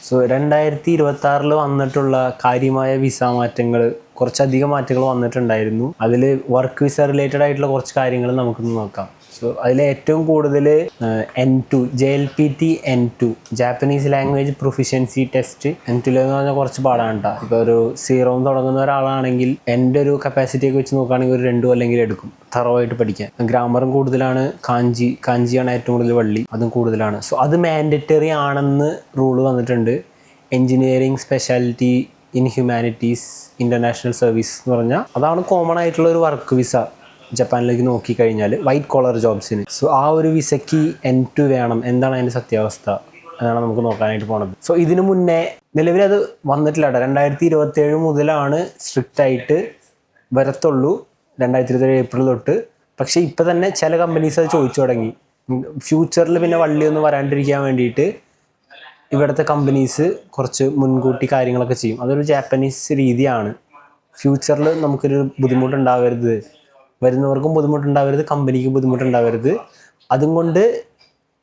So 2026 വന്നിട്ടുള്ള കാര്യമായ visa മാറ്റങ്ങൾ, കുറച്ചധികം മാറ്റങ്ങൾ വന്നിട്ടുണ്ടായിരുന്നു. അതിൽ വർക്ക് വിസ റിലേറ്റഡ് ആയിട്ടുള്ള കുറച്ച് കാര്യങ്ങൾ നമുക്കൊന്ന് നോക്കാം. സോ അതിൽ ഏറ്റവും കൂടുതൽ N2 JLPT N2 Japanese language proficiency test N2 എന്ന് പറഞ്ഞാൽ കുറച്ച് പാടാണ് കേട്ടോ. ഇപ്പോൾ ഒരു 0 തുടങ്ങുന്ന ഒരാളാണെങ്കിൽ എൻ്റെ ഒരു കപ്പാസിറ്റിയൊക്കെ വെച്ച് നോക്കുകയാണെങ്കിൽ ഒരു 2 അല്ലെങ്കിൽ എടുക്കും തറവായിട്ട് പഠിക്കാൻ. ഗ്രാമറും കൂടുതലാണ്, കാഞ്ചിയാണ് ഏറ്റവും കൂടുതൽ വള്ളി, അതും കൂടുതലാണ്. സോ അത് മാൻഡറ്ററി ആണെന്ന് റൂള് വന്നിട്ടുണ്ട്. Engineering speciality in humanities international service എന്ന് പറഞ്ഞാൽ അതാണ് കോമൺ ആയിട്ടുള്ള ഒരു വർക്ക് വിസ ജപ്പാനിലേക്ക് നോക്കിക്കഴിഞ്ഞാൽ വൈറ്റ് കോളർ ജോബ്സിന്. സോ ആ ഒരു വിസയ്ക്ക് N2 വേണം. എന്താണ് അതിൻ്റെ സത്യാവസ്ഥ അതാണ് നമുക്ക് നോക്കാനായിട്ട് പോണത്. സോ ഇതിനു മുന്നേ നിലവിലത് വന്നിട്ടില്ല കേട്ടോ. 2027 മുതലാണ് സ്ട്രിക്റ്റ് ആയിട്ട് വരത്തുള്ളൂ, 2027 ഏപ്രിൽ തൊട്ട്. പക്ഷേ ഇപ്പം തന്നെ ചില കമ്പനീസ് അത് ചോദിച്ചു തുടങ്ങി. ഫ്യൂച്ചറിൽ പിന്നെ വള്ളിയൊന്നും വരാണ്ടിരിക്കാൻ വേണ്ടിയിട്ട് ഇവിടുത്തെ കമ്പനീസ് കുറച്ച് മുൻകൂട്ടി കാര്യങ്ങളൊക്കെ ചെയ്യും. അതൊരു ജാപ്പനീസ് രീതിയാണ്. ഫ്യൂച്ചറിൽ നമുക്കൊരു ബുദ്ധിമുട്ടുണ്ടാവരുത്, വരുന്നവർക്കും ബുദ്ധിമുട്ടുണ്ടാവരുത്, കമ്പനിക്ക് ബുദ്ധിമുട്ടുണ്ടാവരുത്. അതും കൊണ്ട്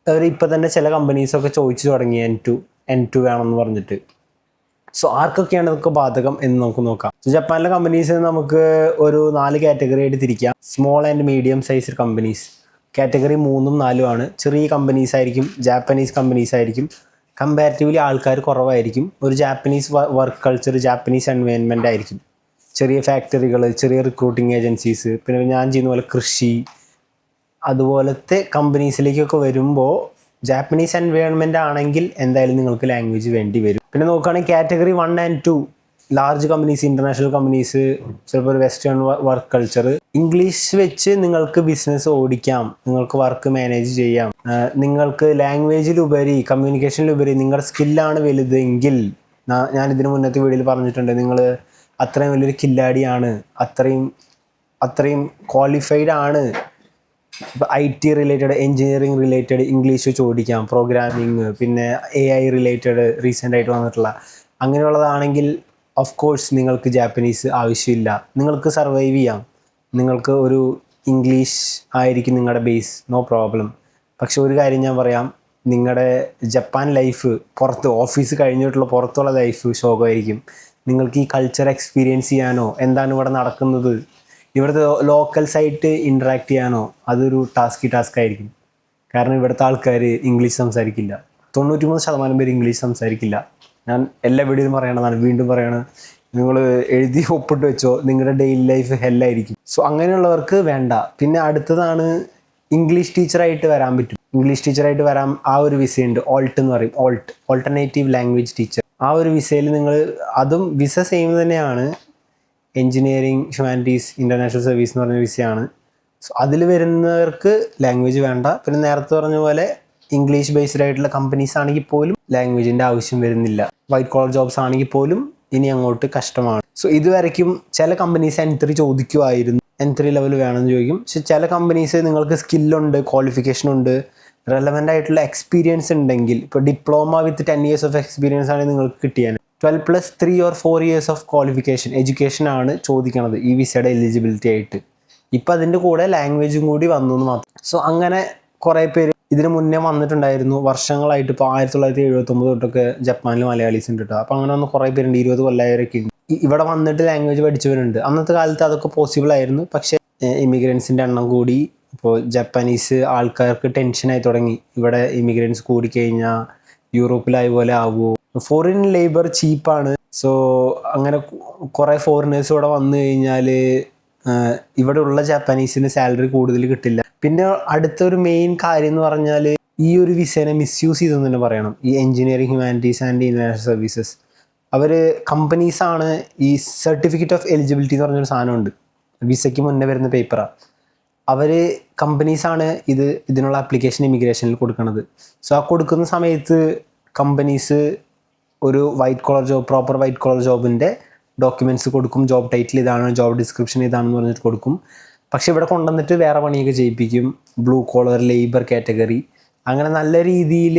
അവർ ഇപ്പം തന്നെ ചില കമ്പനീസൊക്കെ ചോദിച്ചു തുടങ്ങി N2 വേണമെന്ന് പറഞ്ഞിട്ട്. സോ ആർക്കൊക്കെയാണ് ഇതൊക്കെ ബാധകം എന്ന് നമുക്ക് നോക്കാം. സോ ജപ്പാനിലെ കമ്പനീസ് നമുക്ക് ഒരു 4 കാറ്റഗറി ആയിട്ട് തിരിക്കാം. Small and medium size companies category 3ഉം 4ഉം ആണ്. ചെറിയ കമ്പനീസ് ആയിരിക്കും, ജാപ്പനീസ് കമ്പനീസ് ആയിരിക്കും. കമ്പാരിറ്റീവ്ലി ആൾക്കാർ കുറവായിരിക്കും. ഒരു Japanese work culture, Japanese environment ആയിരിക്കും. ചെറിയ ഫാക്ടറികൾ, ചെറിയ റിക്രൂട്ടിങ് ഏജൻസീസ്, പിന്നെ ഞാൻ ചെയ്യുന്ന പോലെ കൃഷി, അതുപോലത്തെ കമ്പനീസിലേക്കൊക്കെ വരുമ്പോൾ ജാപ്പനീസ് എൻവയൺമെൻ്റ് ആണെങ്കിൽ എന്തായാലും നിങ്ങൾക്ക് ലാംഗ്വേജ് വേണ്ടി വരും. പിന്നെ നോക്കുകയാണെങ്കിൽ category 1 and 2 large companies, international companies, ചിലപ്പോൾ ഒരു വെസ്റ്റേൺ വർക്ക് കൾച്ചർ. ഇംഗ്ലീഷ് വെച്ച് നിങ്ങൾക്ക് ബിസിനസ് ഓടിക്കാം, നിങ്ങൾക്ക് വർക്ക് മാനേജ് ചെയ്യാം. നിങ്ങൾക്ക് ലാംഗ്വേജിലുപരി, കമ്മ്യൂണിക്കേഷനിലുപരി നിങ്ങളുടെ സ്കില്ലാണ് വലുതെങ്കിൽ, ഞാൻ ഇതിന് മുന്നത്തെ വീഡിയോയിൽ പറഞ്ഞിട്ടുണ്ട്, നിങ്ങൾ അത്രയും വലിയൊരു കില്ലാടിയാണ്, അത്രയും ക്വാളിഫൈഡ് ആണ്, ഇപ്പോൾ IT related, engineering related English വെച്ച് ഓടിക്കാം, പ്രോഗ്രാമിങ്, പിന്നെ AI റിലേറ്റഡ് റീസെൻ്റ് ആയിട്ട് വന്നിട്ടുള്ള അങ്ങനെയുള്ളതാണെങ്കിൽ ഓഫ് കോഴ്സ് നിങ്ങൾക്ക് ജാപ്പനീസ് ആവശ്യമില്ല. നിങ്ങൾക്ക് സർവൈവ് ചെയ്യാം, നിങ്ങൾക്ക് ഒരു ഇംഗ്ലീഷ് ആയിരിക്കും നിങ്ങളുടെ ബേസ്, നോ പ്രോബ്ലം. പക്ഷെ ഒരു കാര്യം ഞാൻ പറയാം, നിങ്ങളുടെ ജപ്പാൻ ലൈഫ് പുറത്ത്, ഓഫീസ് കഴിഞ്ഞിട്ടുള്ള പുറത്തുള്ള ലൈഫ് ശോകമായിരിക്കും. നിങ്ങൾക്ക് ഈ കൾച്ചർ എക്സ്പീരിയൻസ് ചെയ്യാനോ, എന്താണ് ഇവിടെ നടക്കുന്നത്, ഇവിടുത്തെ ലോക്കൽസായിട്ട് ഇൻട്രാക്ട് ചെയ്യാനോ അതൊരു ടാസ്ക് ആയിരിക്കും. കാരണം ഇവിടുത്തെ ആൾക്കാർ ഇംഗ്ലീഷ് സംസാരിക്കില്ല. 93% പേര് ഇംഗ്ലീഷ് സംസാരിക്കില്ല. ഞാൻ എല്ലാ വീഡിയോയിലും പറയണതാണ്, വീണ്ടും പറയണത്, നിങ്ങൾ എഴുതി ഒപ്പിട്ട് വെച്ചോ, നിങ്ങളുടെ ഡെയിലി ലൈഫ് ഹെല്ലായിരിക്കും. സോ അങ്ങനെയുള്ളവർക്ക് വേണ്ട. പിന്നെ അടുത്തതാണ് ഇംഗ്ലീഷ് ടീച്ചറായിട്ട് വരാൻ പറ്റും. ഇംഗ്ലീഷ് ടീച്ചറായിട്ട് വരാൻ ആ ഒരു വിസയുണ്ട്, ഓൾട്ട് എന്ന് പറയും, ഓൾട്ടർനേറ്റീവ് ലാംഗ്വേജ് ടീച്ചർ. ആ ഒരു വിസയിൽ നിങ്ങൾ, അതും വിസ സെയിം തന്നെയാണ്, എൻജിനീയറിംഗ് ഹ്യൂമാനിറ്റീസ് ഇൻ്റർനാഷണൽ സർവീസ് എന്ന് പറഞ്ഞ വിസയാണ്. സോ അതിൽ വരുന്നവർക്ക് ലാംഗ്വേജ് വേണ്ട. പിന്നെ നേരത്തെ പറഞ്ഞ പോലെ ഇംഗ്ലീഷ് ബേസ്ഡ് ആയിട്ടുള്ള കമ്പനീസ് ആണെങ്കിൽ പോലും ലാംഗ്വേജിൻ്റെ ആവശ്യം വരുന്നില്ല. വൈറ്റ് കോളർ ജോബ്സ് ആണെങ്കിൽ പോലും ഇനി അങ്ങോട്ട് കഷ്ടമാണ്. സോ ഇതുവരയ്ക്കും ചില കമ്പനീസ് N3 ചോദിക്കുമായിരുന്നു, N3 ലെവൽ വേണമെന്ന് ചോദിക്കും. പക്ഷെ ചില കമ്പനീസ് നിങ്ങൾക്ക് സ്കില്ലുണ്ട്, ക്വാളിഫിക്കേഷൻ ഉണ്ട്, റെലവൻ്റ് ആയിട്ടുള്ള എക്സ്പീരിയൻസ് ഉണ്ടെങ്കിൽ, ഇപ്പോൾ diploma with 10 years of experience ആണ് നിങ്ങൾക്ക് കിട്ടിയാൽ, 12 + 3 or 4 years of qualification, education ആണ് ചോദിക്കണത് ഈ വിസയുടെ എലിജിബിലിറ്റി ആയിട്ട്. ഇപ്പം അതിൻ്റെ കൂടെ ലാംഗ്വേജും കൂടി വന്നു എന്ന് മാത്രം. സോ അങ്ങനെ കുറേ പേര് ഇതിന് മുന്നേ വന്നിട്ടുണ്ടായിരുന്നു വർഷങ്ങളായിട്ട്. ഇപ്പോൾ 1979 തൊട്ടൊക്കെ ജപ്പാനിൽ മലയാളീസ് ഉണ്ട് കേട്ടോ. അപ്പോൾ അങ്ങനെ വന്ന് കുറേ പേരുണ്ട്, 20 കൊല്ലമായവരൊക്കെ ഉണ്ട്. ഇവിടെ വന്നിട്ട് ലാംഗ്വേജ് പഠിച്ചവരുണ്ട്. അന്നത്തെ കാലത്ത് അതൊക്കെ പോസിബിൾ ആയിരുന്നു. പക്ഷേ ഇമിഗ്രൻസിൻ്റെ എണ്ണം കൂടി, ഇപ്പോൾ ജപ്പാനീസ് ആൾക്കാർക്ക് ടെൻഷനായി തുടങ്ങി, ഇവിടെ ഇമിഗ്രൻസ് കൂടിക്കഴിഞ്ഞാൽ യൂറോപ്പിലായ പോലെ ആവുമോ, ഫോറിൻ ലേബർ ചീപ്പാണ്. സോ അങ്ങനെ കുറേ ഫോറിനേഴ്സ് ഇവിടെ വന്നു കഴിഞ്ഞാൽ ഇവിടെ ഉള്ള ജാപ്പനീസിന് സാലറി കൂടുതൽ കിട്ടില്ല. പിന്നെ അടുത്തൊരു മെയിൻ കാര്യം എന്ന് പറഞ്ഞാൽ ഈ ഒരു വിസേനെ മിസ്യൂസ് ചെയ്തെന്ന് തന്നെ പറയണം. ഈ engineering humanities and international services, അവർ കമ്പനീസാണ് ഈ സർട്ടിഫിക്കറ്റ് ഓഫ് എലിജിബിലിറ്റി എന്ന് പറഞ്ഞൊരു സാധനമുണ്ട്, വിസയ്ക്ക് മുന്നേ വരുന്ന പേപ്പറാണ്. അവർ കമ്പനീസാണ് ഇതിനുള്ള ആപ്ലിക്കേഷൻ ഇമിഗ്രേഷനിൽ കൊടുക്കുന്നത്. സോ ആ കൊടുക്കുന്ന സമയത്ത് കമ്പനീസ് ഒരു white collar job, proper white collar ജോബിൻ്റെ ഡോക്യുമെൻറ്റ്സ് കൊടുക്കും, ജോബ് ടൈറ്റിൽ ഇതാണ്, ജോബ് ഡിസ്ക്രിപ്ഷൻ ഇതാണെന്ന് പറഞ്ഞിട്ട് കൊടുക്കും. പക്ഷെ ഇവിടെ കൊണ്ടുവന്നിട്ട് വേറെ പണിയൊക്കെ ചെയ്യിപ്പിക്കും, ബ്ലൂ കോളർ ലേബർ കാറ്റഗറി. അങ്ങനെ നല്ല രീതിയിൽ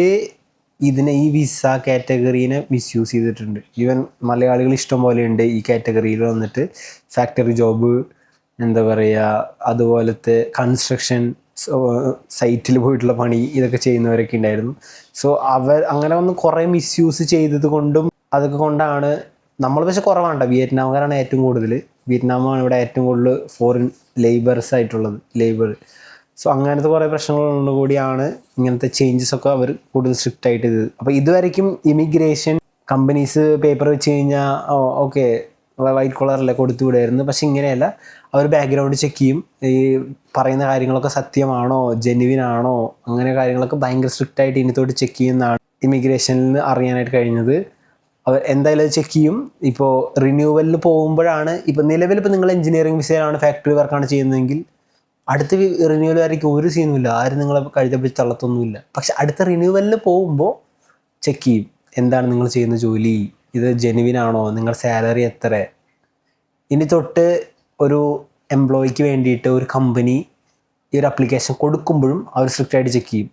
ഈ വിസ കാറ്റഗറീനെ മിസ്യൂസ് ചെയ്തിട്ടുണ്ട്. ഈവൻ മലയാളികൾ ഇഷ്ടം പോലെ ഉണ്ട് ഈ കാറ്റഗറിയിൽ വന്നിട്ട് ഫാക്ടറി ജോബ്, എന്താ പറയുക, അതുപോലത്തെ കൺസ്ട്രക്ഷൻ, സൈറ്റിൽ പോയിട്ടുള്ള പണി ഇതൊക്കെ ചെയ്യുന്നവരൊക്കെ ഉണ്ടായിരുന്നു. സോ അങ്ങനെ വന്ന് കുറേ മിസ്യൂസ് ചെയ്തത് കൊണ്ടും അതൊക്കെ കൊണ്ടാണ് നമ്മൾ പക്ഷെ കുറവാണ്. വിയറ്റ്നാംകാരാണ് ഏറ്റവും കൂടുതൽ. വിയറ്റ്നാമാണ് ഇവിടെ ഏറ്റവും കൂടുതൽ ഫോറിൻ ലേബേഴ്സ് ആയിട്ടുള്ളത്, ലേബർ. സോ അങ്ങനത്തെ കുറേ പ്രശ്നങ്ങളുകൊണ്ട് കൂടിയാണ് ഇങ്ങനത്തെ ചേഞ്ചസ് ഒക്കെ അവർ കൂടുതൽ സ്ട്രിക്റ്റ് ആയിട്ട് ചെയ്തത്. അപ്പോൾ ഇതുവരെയ്ക്കും ഇമിഗ്രേഷൻ കമ്പനീസ് പേപ്പർ വെച്ച് കഴിഞ്ഞാൽ ഓക്കെ വൈറ്റ് കോളറല്ലേ കൊടുത്തു വിടായിരുന്നു. പക്ഷെ ഇങ്ങനെയല്ല, അവർ ബാക്ക്ഗ്രൗണ്ട് ചെക്ക് ചെയ്യും, ഈ പറയുന്ന കാര്യങ്ങളൊക്കെ സത്യമാണോ ജെന്യുവിൻ ആണോ അങ്ങനെ കാര്യങ്ങളൊക്കെ ഭയങ്കര സ്ട്രിക്റ്റ് ആയിട്ട് ഇനിത്തോട്ട് ചെക്ക് ചെയ്യുന്നതാണ് ഇമിഗ്രേഷനിൽ നിന്ന് അറിയാനായിട്ട് കഴിഞ്ഞത്. അവർ എന്തായാലും അത് ചെക്ക് ചെയ്യും. ഇപ്പോൾ റിന്യൂവലിന് പോകുമ്പോഴാണ്, ഇപ്പോൾ നിലവിലിപ്പോൾ നിങ്ങൾ എഞ്ചിനീയറിംഗ് വിസയിലാണ് ഫാക്ടറി വർക്കാണ് ചെയ്യുന്നതെങ്കിൽ അടുത്ത റിന്യൂവൽ വരയ്ക്കും ഒരു സീനുമില്ല, ആരും നിങ്ങളെ കഴുതപ്പിച്ച് തള്ളത്തൊന്നുമില്ല. പക്ഷെ അടുത്ത റിന്യൂവലിന് പോകുമ്പോൾ ചെക്ക് ചെയ്യും എന്താണ് നിങ്ങൾ ചെയ്യുന്ന ജോലി, ഇത് ജെന്യുവിൻ ആണോ, നിങ്ങളുടെ സാലറി എത്ര. ഇനി തൊട്ട് ഒരു എംപ്ലോയിക്ക് വേണ്ടിയിട്ട് ഒരു കമ്പനി ഈ ഒരു അപ്ലിക്കേഷൻ കൊടുക്കുമ്പോഴും അവർ സ്ട്രിക്റ്റായിട്ട് ചെക്ക് ചെയ്യും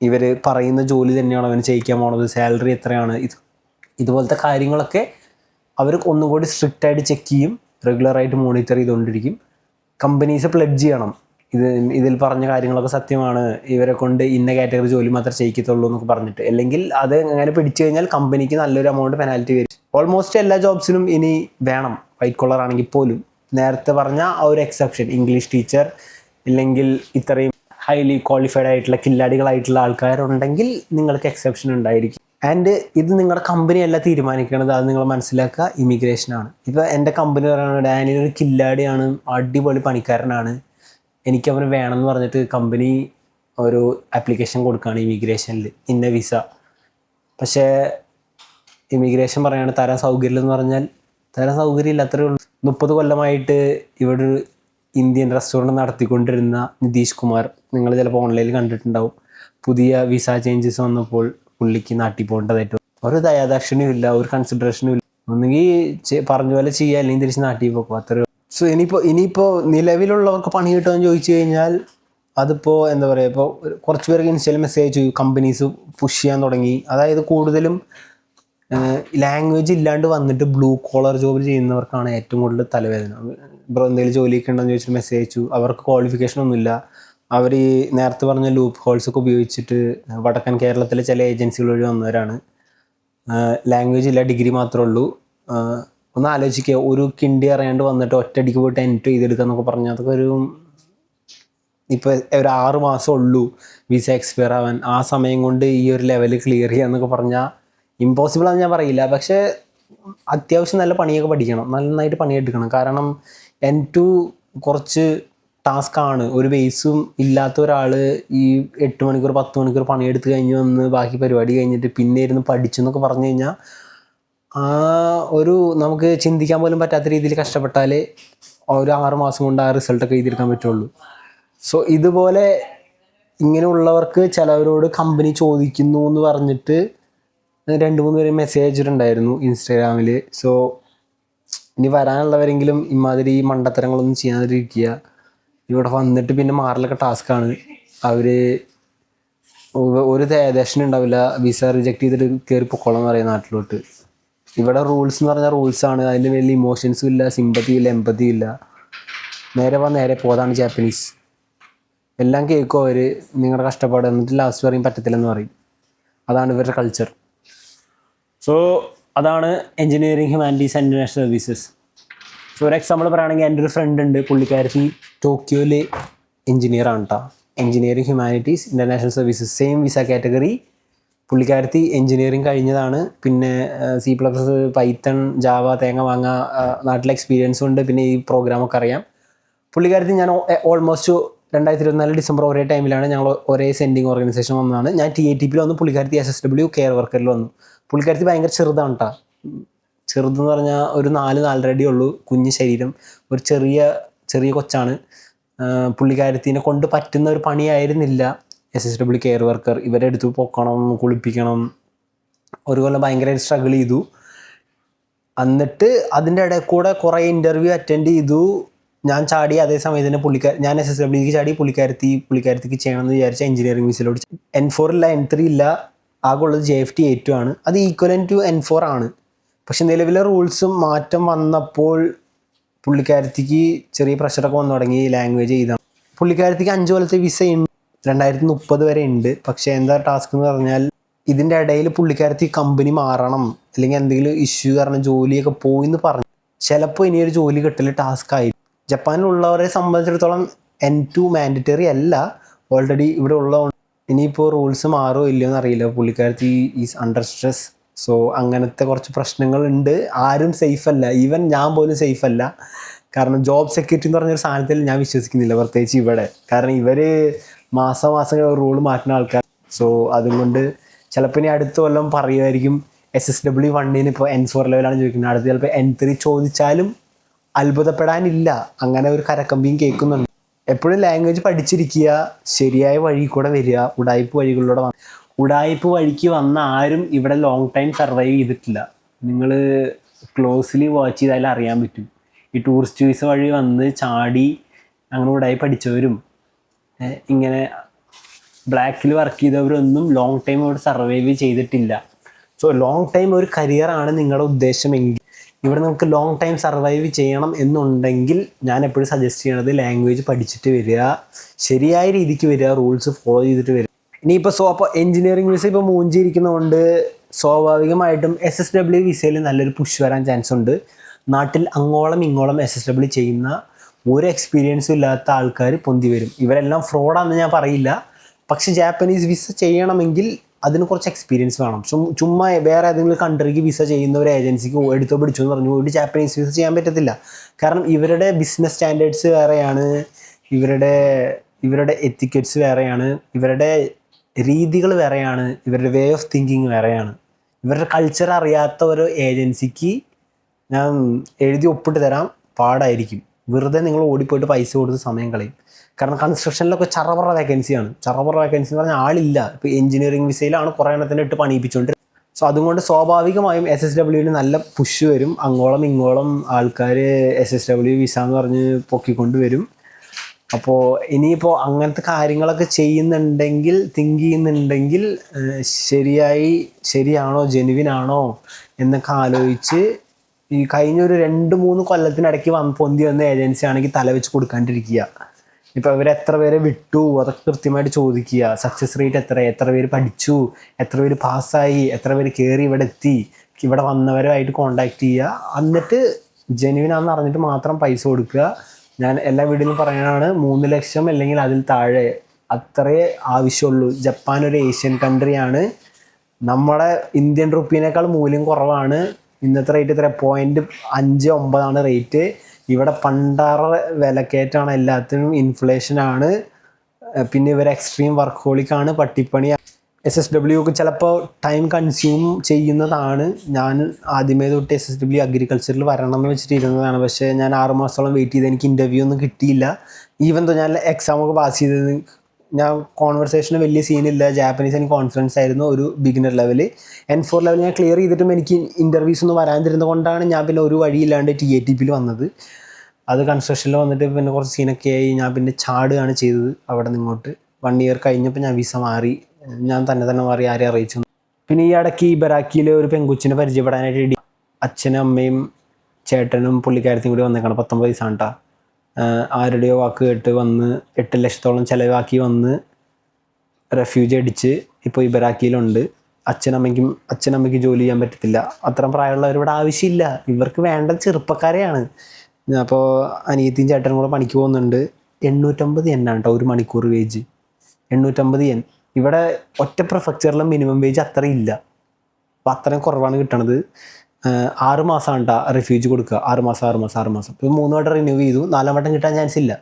ഇവർ പറയുന്ന ജോലി തന്നെയാണോ അവന് ചെയ്യിക്കാൻ പോണത്, സാലറി എത്രയാണ്, ഇതുപോലത്തെ കാര്യങ്ങളൊക്കെ അവർ ഒന്നുകൂടി സ്ട്രിക്റ്റായിട്ട് ചെക്ക് ചെയ്യും, റെഗുലറായിട്ട് മോണിറ്റർ ചെയ്തുകൊണ്ടിരിക്കും. കമ്പനീസ് പ്ലെഡ്ജ് ചെയ്യണം ഇതിൽ പറഞ്ഞ കാര്യങ്ങളൊക്കെ സത്യമാണ്, ഇവരെ കൊണ്ട് ഇന്ന കാറ്റഗറി ജോലി മാത്രമേ ചെയ്യിക്കത്തുള്ളൂ എന്നൊക്കെ പറഞ്ഞിട്ട്. അല്ലെങ്കിൽ അത് അങ്ങനെ പിടിച്ചു കഴിഞ്ഞാൽ കമ്പനിക്ക് നല്ലൊരു എമൗണ്ട് പെനാൽറ്റി വരും. ഓൾമോസ്റ്റ് എല്ലാ ജോബ്സിലും ഇനി വേണം വൈറ്റ് കോളർ ആണെങ്കിൽ പോലും. നേരത്തെ പറഞ്ഞ ആ ഒരു എക്സെപ്ഷൻ, ഇംഗ്ലീഷ് ടീച്ചർ ഇല്ലെങ്കിൽ ഇത്രയും ഹൈലി ക്വാളിഫൈഡ് ആയിട്ടുള്ള കില്ലാടികളായിട്ടുള്ള ആൾക്കാരുണ്ടെങ്കിൽ നിങ്ങൾക്ക് എക്സെപ്ഷൻ ഉണ്ടായിരിക്കും. ആൻഡ് ഇത് നിങ്ങളുടെ കമ്പനിയല്ല തീരുമാനിക്കുന്നത്, അത് നിങ്ങൾ മനസ്സിലാക്കുക, ഇമിഗ്രേഷനാണ്. ഇപ്പോൾ എൻ്റെ കമ്പനി പറയുന്നത് ഡാനിയൽ ഒരു കില്ലാടിയാണ്, അടിപൊളി പണിക്കാരനാണ്, എനിക്ക് അവന് വേണമെന്ന് പറഞ്ഞിട്ട് കമ്പനി ഒരു ആപ്ലിക്കേഷൻ കൊടുക്കുകയാണ് ഇമിഗ്രേഷനിൽ, ഇന്ന വിസ. പക്ഷേ ഇമിഗ്രേഷൻ പറയുകയാണ് തരാൻ സൗകര്യം എന്ന് പറഞ്ഞാൽ തരാൻ സൗകര്യമില്ല, അത്രയേ ഉള്ളൂ. 30 കൊല്ലമായിട്ട് ഇവിടെ ഒരു ഇന്ത്യൻ റെസ്റ്റോറൻറ്റ് നടത്തിക്കൊണ്ടിരുന്ന നിതീഷ് കുമാർ, നിങ്ങൾ ചിലപ്പോൾ ഓൺലൈനിൽ കണ്ടിട്ടുണ്ടാവും, പുതിയ വിസ ചേഞ്ചസ് വന്നപ്പോൾ പുള്ളിക്ക് നാട്ടിൽ പോകേണ്ടതായിട്ട് ഒരു ദയാദാക്ഷിണ്യവും ഇല്ല, ഒരു കൺസിഡറേഷനും ഇല്ല. ഒന്നുകിൽ പറഞ്ഞ പോലെ ചെയ്യുക, അല്ലെങ്കിൽ തിരിച്ച് നാട്ടിൽ പോകും, അത്രയേ. സോ ഇനിയിപ്പോൾ നിലവിലുള്ളവർക്ക് പണി കിട്ടുമെന്ന് ചോദിച്ചു കഴിഞ്ഞാൽ അതിപ്പോൾ എന്താ പറയുക, ഇപ്പോൾ കുറച്ച് പേർക്ക് ഇൻസ്റ്റയിൽ മെസ്സേജ് അയച്ചു, കമ്പനീസ് പുഷ് ചെയ്യാൻ തുടങ്ങി. അതായത് കൂടുതലും ലാംഗ്വേജ് ഇല്ലാണ്ട് വന്നിട്ട് ബ്ലൂ കോളർ ജോബ് ചെയ്യുന്നവർക്കാണ് ഏറ്റവും കൂടുതൽ തലവേദന. ഇപ്പോൾ എന്തെങ്കിലും ജോലിയൊക്കെ ഉണ്ടെന്ന് ചോദിച്ചിട്ട് മെസ്സേജ് അയച്ചു, അവർക്ക് ക്വാളിഫിക്കേഷൻ ഒന്നുമില്ല. അവർ ഈ നേരത്തെ പറഞ്ഞ ലൂപ്പ് ഹോൾസ് ഒക്കെ ഉപയോഗിച്ചിട്ട് വടക്കൻ കേരളത്തിലെ ചില ഏജൻസികൾ വഴി വന്നവരാണ്. ലാംഗ്വേജ് ഇല്ല, ഡിഗ്രി മാത്രമേ ഉള്ളൂ. ഒന്ന് ആലോചിക്കുക, ഒരു കിണ്ടി അറിയാണ്ട് വന്നിട്ട് ഒറ്റയടിക്ക് പോയിട്ട് എൻറ്റർ ചെയ്തെടുക്കുക എന്നൊക്കെ പറഞ്ഞാൽ അതൊക്കെ ഇപ്പോൾ ഒരു 6 മാസം ഉള്ളൂ വിസ എക്സ്പയർ ആവാൻ, ആ സമയം കൊണ്ട് ഈ ഒരു ലെവൽ ക്ലിയർ ചെയ്യുക എന്നൊക്കെ പറഞ്ഞാൽ ഇമ്പോസിബിൾ ആണെന്ന് ഞാൻ പറയില്ല. പക്ഷേ അത്യാവശ്യം നല്ല പണിയൊക്കെ പഠിക്കണം, നന്നായിട്ട് പണിയെടുക്കണം. കാരണം N2 കുറച്ച് ടാസ്ക്കാണ്. ഒരു ബേസും ഇല്ലാത്ത ഒരാൾ ഈ 8 മണിക്കൂർ 10 മണിക്കൂർ പണിയെടുത്ത് കഴിഞ്ഞ് വന്ന് ബാക്കി പരിപാടി കഴിഞ്ഞിട്ട് പിന്നെ ഇരുന്ന് പഠിച്ചു എന്നൊക്കെ പറഞ്ഞു കഴിഞ്ഞാൽ ഒരു നമുക്ക് ചിന്തിക്കാൻ പോലും പറ്റാത്ത രീതിയിൽ കഷ്ടപ്പെട്ടാലേ ഒരു 6 മാസം കൊണ്ട് ആ റിസൾട്ടൊക്കെ എഴുതിയെടുക്കാൻ പറ്റുള്ളൂ. സോ ഇതുപോലെ ഇങ്ങനെയുള്ളവർക്ക് ചിലവരോട് കമ്പനി ചോദിക്കുന്നു എന്ന് പറഞ്ഞിട്ട് 2-3 പേര് മെസ്സേജ് അയച്ചിട്ടുണ്ടായിരുന്നു ഇൻസ്റ്റാഗ്രാമിൽ. സോ ഇനി വരാനുള്ളവരെങ്കിലും ഇമാതിരി മണ്ടത്തരങ്ങളൊന്നും ചെയ്യാതിരിക്കുക. ഇവിടെ വന്നിട്ട് പിന്നെ മാറലൊക്കെ ടാസ്ക്കാണ്. അവർ ഒരു ദയദക്ഷിണ ഉണ്ടാവില്ല, വിസ റിജക്റ്റ് ചെയ്തിട്ട് കയറി പൊക്കോളം എന്ന് പറയുന്ന നാട്ടിലോട്ട്. ഇവിടെ റൂൾസ് എന്ന് പറഞ്ഞാൽ റൂൾസാണ്, അതിൻ്റെ വലിയ ഇമോഷൻസും ഇല്ല, സിമ്പത്തിയും ഇല്ല, എമ്പത്തിയും ഇല്ല. നേരെ പോതാണ് ജാപ്പനീസ്. എല്ലാം കേൾക്കും അവർ, നിങ്ങളുടെ കഷ്ടപ്പാട്, എന്നിട്ട് ലാസ്റ്റ് പറയും പറ്റത്തില്ലെന്ന് പറയും. അതാണ് ഇവരുടെ കൾച്ചർ. സോ അതാണ് engineering humanities and international services. So ഒരു എക്സാമ്പിൾ പറയുകയാണെങ്കിൽ എൻ്റെ ഒരു ഫ്രണ്ട് ഉണ്ട്, പുള്ളിക്കാരത്തി ടോക്കിയോയിൽ എഞ്ചിനീയറാണ് കേട്ടോ. Engineering humanities international services, same visa category. പുള്ളിക്കാരത്തി എഞ്ചിനീയറിംഗ് കഴിഞ്ഞതാണ്, പിന്നെ C++, പൈത്തൺ, ജാവ, തേങ്ങ മാങ്ങ നാട്ടിലെ എക്സ്പീരിയൻസും ഉണ്ട്, പിന്നെ ഈ പ്രോഗ്രാമൊക്കെ അറിയാം. പുള്ളിക്കാരത്തി ഞാൻ ഓൾമോസ്റ്റ് 2024 ഡിസംബർ ഒരേ ടൈമിലാണ് ഞങ്ങൾ ഒരേ സെൻഡിങ് ഓർഗനൈസേഷൻ വന്നതാണ്. ഞാൻ TATPയിൽ വന്നു, പുള്ളിക്കാരത്തി SSW കെയർ വർക്കറിൽ വന്നു. പുള്ളിക്കാരത്തി ഭയങ്കര ചെറുതാണ് കേട്ടോ. ചെറുതെന്ന് പറഞ്ഞാൽ ഒരു 4-4.5 അടി ഉള്ളൂ, കുഞ്ഞ് ശരീരം, ഒരു ചെറിയ കൊച്ചാണ്. പുള്ളിക്കാരത്തിനെ കൊണ്ട് പറ്റുന്ന ഒരു പണിയായിരുന്നില്ല SSW കെയർ വർക്കർ. ഇവരെ എടുത്ത് പൊക്കണം, കുളിപ്പിക്കണം. ഒരു കൊല്ലം ഭയങ്കരമായിട്ട് സ്ട്രഗിൾ ചെയ്തു. എന്നിട്ട് അതിൻ്റെ ഇടയിൽ കൂടെ കുറേ ഇൻ്റർവ്യൂ അറ്റൻഡ് ചെയ്തു. ഞാൻ ചാടി അതേ സമയത്ത് തന്നെ ഞാൻ SSWക്ക് ചാടി, പുള്ളിക്കാരത്തിക്ക് ചെയ്യണമെന്ന് വിചാരിച്ച എഞ്ചിനീയറിംഗ് വിസയിലോട്ട്. N4 ഇല്ല, N3 ഇല്ല, ആകെ ഉള്ളത് JFT A2 ആണ്. അത് ഈക്വലൻ്റ് ടു N4 ആണ്. പക്ഷെ നിലവിലെ റൂൾസും മാറ്റം വന്നപ്പോൾ പുള്ളിക്കാരത്തിക്ക് ചെറിയ പ്രഷറൊക്കെ വന്നു തുടങ്ങി, ലാംഗ്വേജ് ചെയ്താൽ. പുള്ളിക്കാരത്തിക്ക് 5 കൊല്ലത്തെ വിസ 2030 വരെ ഉണ്ട്. പക്ഷേ എന്താ ടാസ്ക് എന്ന് പറഞ്ഞാൽ ഇതിൻ്റെ ഇടയിൽ പുള്ളിക്കാരത്തി കമ്പനി മാറണം അല്ലെങ്കിൽ എന്തെങ്കിലും ഇഷ്യൂ കാരണം ജോലിയൊക്കെ പോയിന്ന് പറഞ്ഞു ചിലപ്പോൾ ഇനിയൊരു ജോലി കിട്ടൽ ടാസ്ക് ആയി. ജപ്പാനിലുള്ളവരെ സംബന്ധിച്ചിടത്തോളം N2 മാൻഡറ്ററി അല്ല, ഓൾറെഡി ഇവിടെ ഉള്ളതുകൊണ്ട് ഇനിയിപ്പോൾ റൂൾസ് മാറോ ഇല്ലയോ എന്നറിയില്ല. പുള്ളിക്കാരത്തി ഈസ് അണ്ടർ സ്ട്രെസ്. സോ അങ്ങനത്തെ കുറച്ച് പ്രശ്നങ്ങളുണ്ട്. ആരും സേഫ് അല്ല, ഈവൻ ഞാൻ പോലും സേഫ് അല്ല. കാരണം ജോബ് സെക്യൂരിറ്റി എന്ന് പറഞ്ഞൊരു സാധനത്തിൽ ഞാൻ വിശ്വസിക്കുന്നില്ല, പ്രത്യേകിച്ച് ഇവിടെ. കാരണം ഇവർ മാസം റൂൾ മാറ്റുന്ന ആൾക്കാർ. സോ അതുകൊണ്ട് ചിലപ്പോൾ ഇനി അടുത്ത കൊല്ലം പറയുമായിരിക്കും SSW1 ഇപ്പോൾ N4 ലെവലാണ് ചോദിക്കുന്നത്, അടുത്ത് ചിലപ്പോൾ N3 ചോദിച്ചാലും അത്ഭുതപ്പെടാനില്ല. അങ്ങനെ ഒരു കരക്കമ്പിയും കേൾക്കുന്നുണ്ട്. എപ്പോഴും ലാംഗ്വേജ് പഠിച്ചിരിക്കുക, ശരിയായ വഴി കൂടെ വരിക, ഉടായ്പ വഴികളിലൂടെ ഉടായ്പ വഴിക്ക് വന്ന ആരും ഇവിടെ ലോങ് ടൈം സർവൈവ് ചെയ്തിട്ടില്ല. നിങ്ങൾ ക്ലോസ്ലി വാച്ച് ചെയ്താലും അറിയാൻ പറ്റും. ഈ ടൂറിസ്റ്റ് വിസ വഴി വന്ന് ചാടി അങ്ങനെ ഉടായ്പ പഠിച്ചവരും ഇങ്ങനെ ബ്ലാക്കിൽ വർക്ക് ചെയ്തവരൊന്നും ലോങ് ടൈം ഇവിടെ സർവൈവ് ചെയ്തിട്ടില്ല. സോ ലോങ് ടൈം ഒരു കരിയറാണ് നിങ്ങളുടെ ഉദ്ദേശമെങ്കിൽ, ഇവിടെ നമുക്ക് ലോങ് ടൈം സർവൈവ് ചെയ്യണം എന്നുണ്ടെങ്കിൽ ഞാൻ എപ്പോഴും സജസ്റ്റ് ചെയ്യണത് ലാംഗ്വേജ് പഠിച്ചിട്ട് വരിക, ശരിയായ രീതിക്ക് വരിക, റൂൾസ് ഫോളോ ചെയ്തിട്ട് വരിക. ഇനിയിപ്പോൾ അപ്പോൾ എഞ്ചിനീയറിംഗ് വിസ ഇപ്പോൾ മൂഞ്ചിയിരിക്കുന്നതുകൊണ്ട് സ്വാഭാവികമായിട്ടും SSW വിസയിൽ നല്ലൊരു പുഷ് വരാൻ ചാൻസ് ഉണ്ട്. നാട്ടിൽ അങ്ങോളം ഇങ്ങോളം SSW ചെയ്യുന്ന ഒരു എക്സ്പീരിയൻസും ഇല്ലാത്ത ആൾക്കാർ പൊന്തി വരും. ഇവരെല്ലാം ഫ്രോഡാണെന്ന് ഞാൻ പറയില്ല, പക്ഷെ ജാപ്പനീസ് വിസ ചെയ്യണമെങ്കിൽ അതിന് കുറച്ച് എക്സ്പീരിയൻസ് വേണം. ചുമ്മാ വേറെ ഏതെങ്കിലും കൺട്രിക്ക് വിസ ചെയ്യുന്ന ഒരു ഏജൻസിക്ക് എടുത്തോ പിടിച്ചോ എന്ന് പറഞ്ഞു പോയിട്ട് ജാപ്പനീസ് വിസ ചെയ്യാൻ പറ്റത്തില്ല. കാരണം ഇവരുടെ ബിസിനസ് സ്റ്റാൻഡേർഡ്സ് വേറെയാണ്, ഇവരുടെ എത്തിക്കറ്റ്സ് വേറെയാണ്, ഇവരുടെ രീതികൾ വേറെയാണ്, ഇവരുടെ വേ ഓഫ് തിങ്കിങ് വേറെയാണ്. ഇവരുടെ കൾച്ചർ അറിയാത്ത ഒരു ഏജൻസിക്ക് ഞാൻ എഴുതി ഒപ്പിട്ട് തരാൻ പാടായിരിക്കും. വെറുതെ നിങ്ങൾ ഓടിപ്പോയിട്ട് പൈസ കൊടുത്ത് സമയം കളയും. കാരണം കൺസ്ട്രക്ഷനിലൊക്കെ ചറപറ വേക്കൻസിയാണ്. ചറപറ വേക്കൻസി എന്ന് പറഞ്ഞാൽ ആളില്ല. ഇപ്പോൾ എഞ്ചിനീയറിംഗ് വിസയിലാണ് കുറേ എണ്ണത്തിന് ഇട്ട് പണിയിപ്പിച്ചുകൊണ്ട്. സോ അതുകൊണ്ട് സ്വാഭാവികമായും SSWന് നല്ല പുഷ് വരും. അങ്ങോളം ഇങ്ങോളം ആൾക്കാർ SSW വിസ എന്ന് പറഞ്ഞ് പൊക്കിക്കൊണ്ട് വരും. അപ്പോൾ ഇനിയിപ്പോൾ അങ്ങനത്തെ കാര്യങ്ങളൊക്കെ ചെയ്യുന്നുണ്ടെങ്കിൽ, തിങ്ക് ചെയ്യുന്നുണ്ടെങ്കിൽ ശരിയാണോ ജെനുവിനാണോ എന്നൊക്കെ ആലോചിച്ച് ഈ കഴിഞ്ഞൊരു 2-3 കൊല്ലത്തിനിടയ്ക്ക് പൊന്തി വന്ന ഏജൻസി ആണെങ്കിൽ തല വെച്ച് കൊടുക്കാണ്ടിരിക്കുക. ഇപ്പോൾ ഇവർ എത്ര പേരെ വിട്ടു അതൊക്കെ കൃത്യമായിട്ട് ചോദിക്കുക. സക്സസ് റേറ്റ് എത്ര പേര് പഠിച്ചു, എത്ര പേര് പാസ്സായി, എത്ര പേര് കയറി ഇവിടെ എത്തി, ഇവിടെ വന്നവരുമായിട്ട് കോണ്ടാക്ട് ചെയ്യുക. എന്നിട്ട് ജെനുവിനാണെന്ന് അറിഞ്ഞിട്ട് മാത്രം പൈസ കൊടുക്കുക. ഞാൻ എല്ലാ വീഡിയോയിലും പറയാനാണ്, 3 ലക്ഷം അല്ലെങ്കിൽ അതിൽ താഴെ അത്രേ ആവശ്യമുള്ളൂ. ജപ്പാൻ ഒരു ഏഷ്യൻ കൺട്രിയാണ്. നമ്മുടെ ഇന്ത്യൻ റുപ്പീനേക്കാൾ മൂല്യം കുറവാണ്. ഇന്നത്തെ റേറ്റ് 0.59 റേറ്റ്. ഇവിടെ പണ്ടാറ വിലക്കയറ്റാണ്, എല്ലാത്തിനും ഇൻഫ്ലേഷനാണ്. പിന്നെ ഇവർ എക്സ്ട്രീം വർക്ക് ഹോളിക്കാണ്, പട്ടിപ്പണി. SSW ഒക്കെ ചിലപ്പോൾ ടൈം കൺസ്യൂം ചെയ്യുന്നതാണ്. ഞാൻ ആദ്യമേ തൊട്ട് SSW അഗ്രികൾച്ചറിൽ വരണം എന്ന് വെച്ചിട്ടിരുന്നതാണ്. പക്ഷേ ഞാൻ 6 മാസത്തോളം വെയിറ്റ് ചെയ്ത് എനിക്ക് ഇൻ്റർവ്യൂ ഒന്നും കിട്ടിയില്ല. ഈവൻ തോ ഞാൻ എക്സാമൊക്കെ പാസ് ചെയ്തത്, ഞാൻ കോൺവെർസേഷന് വലിയ സീനില്ല. ജാപ്പനീസ് എനിക്ക് കോൺഫിഡൻസ് ആയിരുന്നു, ഒരു ബിഗിനർ ലെവൽ. N4 ലെവൽ ഞാൻ ക്ലിയർ ചെയ്തിട്ടും എനിക്ക് ഇൻ്റർവ്യൂസ് ഒന്നും വരാതിരുന്നത് കൊണ്ടാണ് ഞാൻ പിന്നെ ഒരു വഴിയില്ലാണ്ട് TATPയിൽ വന്നത്. അത് കൺസ്ട്രക്ഷനിൽ വന്നിട്ട് പിന്നെ കുറച്ച് സീനൊക്കെ ആയി. ഞാൻ പിന്നെ ചാടുകയാണ് ചെയ്തത് അവിടെ നിന്ന് ഇങ്ങോട്ട്. 1 ഇയർ കഴിഞ്ഞപ്പോൾ ഞാൻ വിസ മാറി, ഞാൻ തന്നെ മാറി, ആരെ അറിയിച്ചു. പിന്നെ ഈ ഇടയ്ക്ക് ബറാക്കിയിൽ ഒരു പെങ്കുച്ചിനെ പരിചയപ്പെടാനായിട്ട് അച്ഛനും അമ്മയും ചേട്ടനും പുള്ളിക്കാരത്തും കൂടി വന്നേക്കണം. 19 വയസ്സാണ് കേട്ടോ. ആരുടെയോ വാക്ക് കേട്ട് വന്ന് 8 ലക്ഷത്തോളം ചിലവാക്കി വന്ന് റെഫ്യൂജി അടിച്ച് ഇപ്പോൾ ബറാക്കിയിലുണ്ട്. അച്ഛനമ്മയ്ക്ക് ജോലി ചെയ്യാൻ പറ്റത്തില്ല. അത്രയും പ്രായമുള്ളവർ ഇവിടെ ആവശ്യമില്ല. ഇവർക്ക് വേണ്ട ചെറുപ്പക്കാരെയാണ്. അപ്പോൾ അനിയത്തിയും ചേട്ടനും കൂടെ പണിക്ക് പോകുന്നുണ്ട്. 850 yen ആണ് കേട്ടോ 1 മണിക്കൂർ വേജ്. 850 yen. ഇവിടെ ഒറ്റ പ്രിഫെക്ചറിലെ മിനിമം വേജ് അത്രയും ഇല്ല. അപ്പോൾ അത്രയും കുറവാണ് കിട്ടണത്. 6 മാസമാണ് കേട്ടോ റെഫ്യൂജ് കൊടുക്കുക. 6 മാസം. ഇപ്പോൾ 3 വട്ടം റിന്യൂ ചെയ്തു, 4ാം വട്ടം കിട്ടാൻ ചാൻസ് ഇല്ല.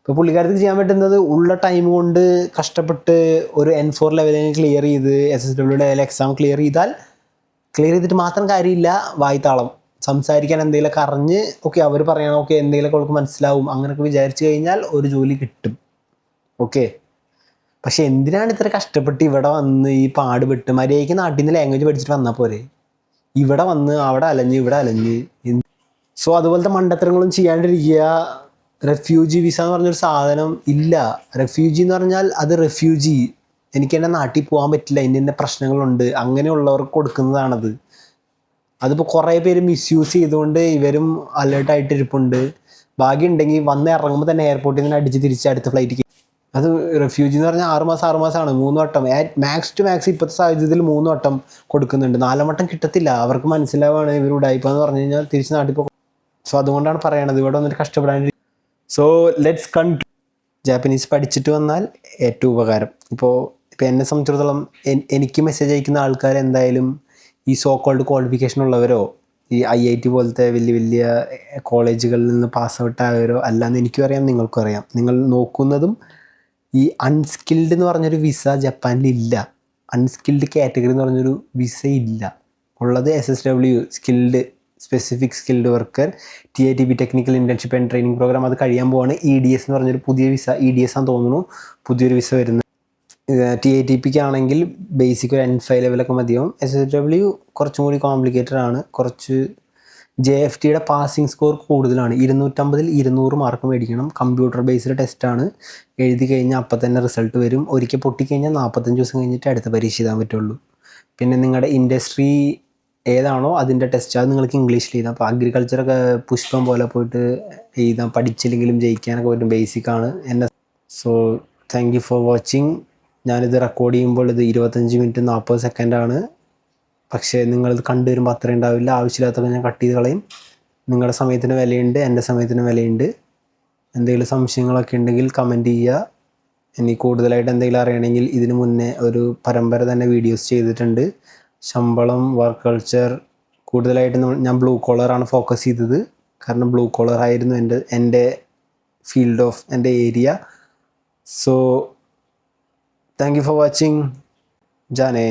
ഇപ്പോൾ പുള്ളിക്കാരത്തിന് ചെയ്യാൻ പറ്റുന്നത് ഉള്ള ടൈം കൊണ്ട് കഷ്ടപ്പെട്ട് ഒരു N4 ലെവലിന് ക്ലിയർ ചെയ്ത് SSW ലെവൽ എക്സാം ക്ലിയർ ചെയ്തിട്ട് മാത്രം കാര്യമില്ല. വായ്ത്താളം സംസാരിക്കാൻ എന്തെങ്കിലുമൊക്കെ അറിഞ്ഞ് ഓക്കെ അവർ പറയണം, ഓക്കെ എന്തെങ്കിലുമൊക്കെ അവൾക്ക് മനസ്സിലാവും, അങ്ങനെയൊക്കെ വിചാരിച്ചു കഴിഞ്ഞാൽ ഒരു ജോലി കിട്ടും. ഓക്കെ, പക്ഷെ എന്തിനാണ് ഇത്ര കഷ്ടപ്പെട്ട് ഇവിടെ വന്ന് ഈ പാടുപെട്ട്? മര്യാദയ്ക്ക് നാട്ടിൽ നിന്ന് ലാംഗ്വേജ് പഠിച്ചിട്ട് വന്നാൽ പോരെ? ഇവിടെ വന്ന് അവിടെ അലഞ്ഞ്. സോ അതുപോലത്തെ മണ്ടത്തരങ്ങളും ചെയ്യാണ്ടിരിക്കുക. റെഫ്യൂജി വിസ എന്ന് പറഞ്ഞൊരു സാധനം ഇല്ല. റെഫ്യൂജി എന്ന് പറഞ്ഞാൽ അത് റെഫ്യൂജി, എനിക്ക് എൻ്റെ നാട്ടിൽ പോകാൻ പറ്റില്ല, ഇന്ന പ്രശ്നങ്ങളുണ്ട്, അങ്ങനെയുള്ളവർക്ക് കൊടുക്കുന്നതാണത്. അതിപ്പോൾ കുറേ പേര് മിസ്യൂസ് ചെയ്തുകൊണ്ട് ഇവരും അലേർട്ടായിട്ടിരിപ്പുണ്ട്. ഭാഗ്യം ഉണ്ടെങ്കിൽ വന്ന് ഇറങ്ങുമ്പോൾ തന്നെ എയർപോർട്ടിൽ നിന്ന് അടിച്ച് തിരിച്ച് അടുത്ത ഫ്ലൈറ്റിക്ക്. അത് റെഫ്യൂജി എന്ന് പറഞ്ഞാൽ 6 മാസമാണ് 3 വട്ടം മാക്സ് ടു മാക്സ് ഇപ്പോഴത്തെ സാഹചര്യത്തിൽ 3 വട്ടം കൊടുക്കുന്നുണ്ട്. 4 വട്ടം കിട്ടത്തില്ല. അവർക്ക് മനസ്സിലാവാണ് ഇവർ ഉടായിപ്പാന്ന് പറഞ്ഞു കഴിഞ്ഞാൽ തിരിച്ച് നാട്ടിൽ പോകും. സോ അതുകൊണ്ടാണ് പറയണത് ഇവിടെ വന്നിട്ട് കഷ്ടപ്പെടാൻ. സോ ലെറ്റ്സ് ജാപ്പനീസ് പഠിച്ചിട്ട് വന്നാൽ ഏറ്റവും ഉപകാരം. ഇപ്പോൾ എന്നെ സംബന്ധിച്ചിടത്തോളം എനിക്ക് മെസ്സേജ് അയക്കുന്ന ആൾക്കാർ എന്തായാലും ഈ സോ കോൾഡ് ക്വാളിഫിക്കേഷൻ ഉള്ളവരോ ഈ IIT പോലത്തെ വലിയ വലിയ കോളേജുകളിൽ നിന്ന് പാസ് ഔട്ട് ആയവരോ അല്ലാന്ന് എനിക്കും അറിയാം, നിങ്ങൾക്കും അറിയാം. നിങ്ങൾ നോക്കുന്നതും ഈ അൺസ്കിൽഡ് എന്ന് പറഞ്ഞൊരു വിസ ജപ്പാനിലില്ല. അൺസ്കിൽഡ് കാറ്റഗറി എന്ന് പറഞ്ഞൊരു വിസ ഇല്ല. ഉള്ളത് SSW skilled specific skilled worker TITP technical internship and training program. അത് കഴിയാൻ പോവാണ്. EDS എന്ന് പറഞ്ഞൊരു പുതിയ വിസ, EDS ആണെന്ന് തോന്നുന്നു പുതിയൊരു വിസ വരുന്നത്. TITPക്ക് ആണെങ്കിൽ ബേസിക് ഒരു N5 ലെവലൊക്കെ മതിയാവും. SSW കുറച്ചും കൂടി കോംപ്ലിക്കേറ്റഡ് ആണ്. കുറച്ച് JFTയുടെ പാസിംഗ് സ്കോർ കൂടുതലാണ്. 250-ൽ 200 മാർക്ക് മേടിക്കണം. കമ്പ്യൂട്ടർ ബേസ്ഡ് ടെസ്റ്റാണ്. എഴുതി കഴിഞ്ഞാൽ അപ്പം തന്നെ റിസൾട്ട് വരും. ഒരിക്കൽ പൊട്ടിക്കഴിഞ്ഞാൽ 45 ദിവസം കഴിഞ്ഞിട്ട് അടുത്ത പരീക്ഷ എഴുതാൻ പറ്റുള്ളൂ. പിന്നെ നിങ്ങളുടെ ഇൻഡസ്ട്രി ഏതാണോ അതിൻ്റെ ടെസ്റ്റ് അത് നിങ്ങൾക്ക് ഇംഗ്ലീഷിൽ എഴുതാം. അപ്പോൾ അഗ്രികൾച്ചറൊക്കെ പുഷ്പം പോലെ പോയിട്ട് എഴുതാം. പഠിച്ചില്ലെങ്കിലും ജയിക്കാനൊക്കെ പറ്റും. ബേസിക്കാണ് so thank you for watching. ഞാനിത് റെക്കോർഡ് ചെയ്യുമ്പോൾ ഇത് 25 മിനിറ്റ് 40 സെക്കൻഡാണ്. പക്ഷേ നിങ്ങളിത് കണ്ടുവരുമ്പോൾ അത്ര ഉണ്ടാവില്ല. ആവശ്യമില്ലാത്തൊക്കെ ഞാൻ കട്ട് ചെയ്ത് കളയും. നിങ്ങളുടെ സമയത്തിന് വിലയുണ്ട്, എൻ്റെ സമയത്തിന് വിലയുണ്ട്. എന്തെങ്കിലും സംശയങ്ങളൊക്കെ ഉണ്ടെങ്കിൽ കമൻറ്റ് ചെയ്യുക. ഇനി കൂടുതലായിട്ട് എന്തെങ്കിലും അറിയണമെങ്കിൽ ഇതിന് മുന്നേ ഒരു പരമ്പര തന്നെ വീഡിയോസ് ചെയ്തിട്ടുണ്ട്. ശമ്പളം, വർക്ക് കൾച്ചർ, കൂടുതലായിട്ട് ഞാൻ ബ്ലൂ കോളറാണ് ഫോക്കസ് ചെയ്തത്. കാരണം ബ്ലൂ കോളർ ആയിരുന്നു എൻ്റെ ഫീൽഡ് ഓഫ് എൻ്റെ area. So thank you for watching. Jaane.